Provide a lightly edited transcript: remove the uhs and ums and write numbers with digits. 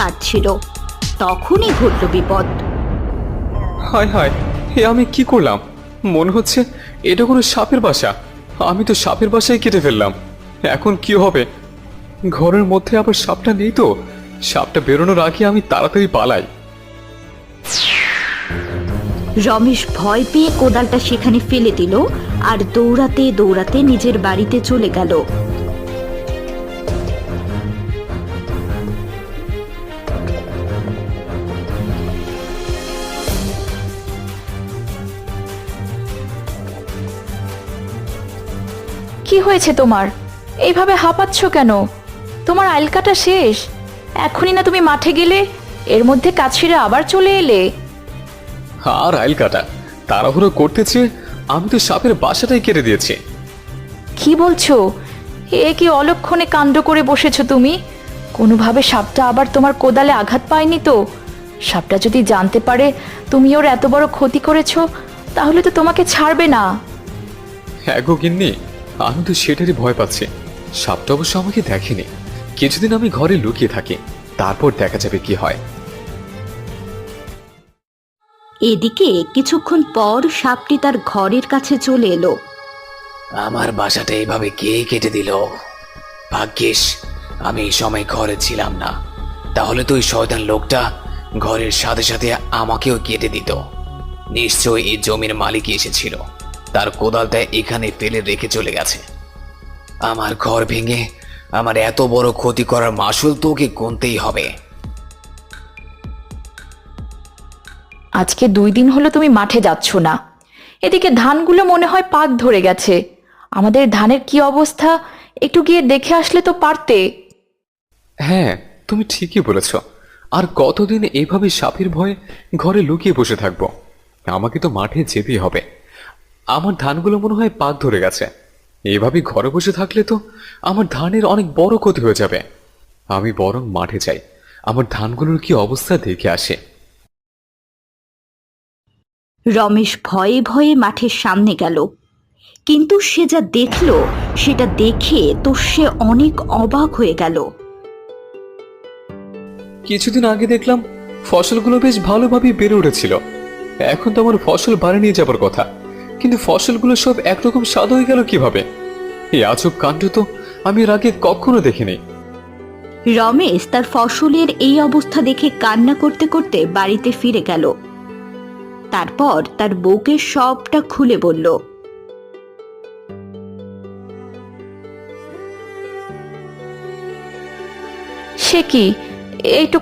কাটছিল। তখনই ঘটল বিপদ। হায় হায়, আমি কি করলাম? মনে হচ্ছে এটা কোনো সাপের বাসা। আমি তো সাপের বাসায় কেটে ফেললাম। এখন কি হবে? ঘরের মধ্যে আবার সাপটা নেই তো? সাপটা বেরোনোর আগে আমি তাড়াতাড়ি পালাই। রমেশ ভয় পেয়ে কোদালটা সেখানে ফেলে দিল আর দৌড়াতে দৌড়াতে নিজের বাড়িতে চলে গেল। কি হয়েছে তোমার? এইভাবে হাঁপাচ্ছ কেন? তোমার আইলকাটা শেষ? এখনই না তুমি মাঠে গেলে, এর মধ্যে কাজ সেরে আবার চলে এলে। আর আইল কাটা তাড়াহুড়ো করতেছে, আমি তো সাপের বাসাটাই কেটে দিয়েছি। কি বলছো? এ কি অলক্ষণে কাণ্ড করে বসেছো তুমি? কোনোভাবে সাপটা আবার তোমার কোদালে আঘাত পায়নি তো? সাপটা যদি জানতে পারে তুমি ওর এত বড় ক্ষতি করেছো, তাহলে তো তোমাকে ছাড়বে না। হ্যাঁ গো গিন্নি, আমি তো সেটারই ভয় পাচ্ছি। সাপটা অবশ্য আমাকে দেখেনি। কিছুদিন আমি ঘরে লুকিয়ে থাকি, তারপর দেখা যাবে কি হয়। এদিকে কিছুক্ষণ পর সাপটি তার ঘরের কাছে চলে এলো। আমার বাসাটা এইভাবে কে কেটে দিল? ভাগ্যিস আমি এই সময় ঘরে ছিলাম না, তাহলে তো ওই শয়তান লোকটা ঘরের সাথে সাথে আমাকেও কেটে দিত। নিশ্চয়ই এই জমির মালিক এসেছিল, তার কোদালটা এখানে ফেলে রেখে চলে গেছে। আমার ঘর ভেঙে আমার এত বড় ক্ষতি করার মাসুল তো ওকে গুনতেই হবে। আজকে 2 দিন হলো তুমি মাঠে যাচ্ছ না। এদিকে ধানগুলো মনে হয় পাক ধরে গেছে। আমাদের ধানের কি অবস্থা, একটু গিয়ে দেখে আসলে তো পারতে। হ্যাঁ, তুমি ঠিকই বলেছ। আর কতদিন এইভাবে সাপের ভয়ে ঘরে লুকিয়ে বসে থাকবো? আমাকে তো মাঠে যেতেই হবে। আমার ধানগুলো মনে হয় পাক ধরে গেছে। এভাবে ঘরে বসে থাকলে তো আমার ধানের অনেক বড় ক্ষতি হয়ে যাবে। আমি বরং মাঠে যাই, আমার ধানগুলোর কি অবস্থা দেখে আসে। রমেশ ভয়ে ভয়ে মাঠের সামনে গেল, কিন্তু সে যা দেখল সেটা দেখে তো সে অনেক অবাক হয়ে গেল। কিছুদিন আগে দেখলাম ফসলগুলো বেশ ভালোভাবে বেড়ে উঠেছিল। এখন তো আমার ফসল বাড়ি নিয়ে যাবার কথা, কিন্তু ফসলগুলো সব একরকম স্বাদ হয়ে গেল কিভাবে? এই আজব কাণ্ড তো আমি এর আগে কখনো দেখিনি। রমেশ তার ফসলের এই অবস্থা দেখে কান্না করতে করতে বাড়িতে ফিরে গেল। তারপর তার বউকে সবটা খুলে বলল। সে কি, এইটুকু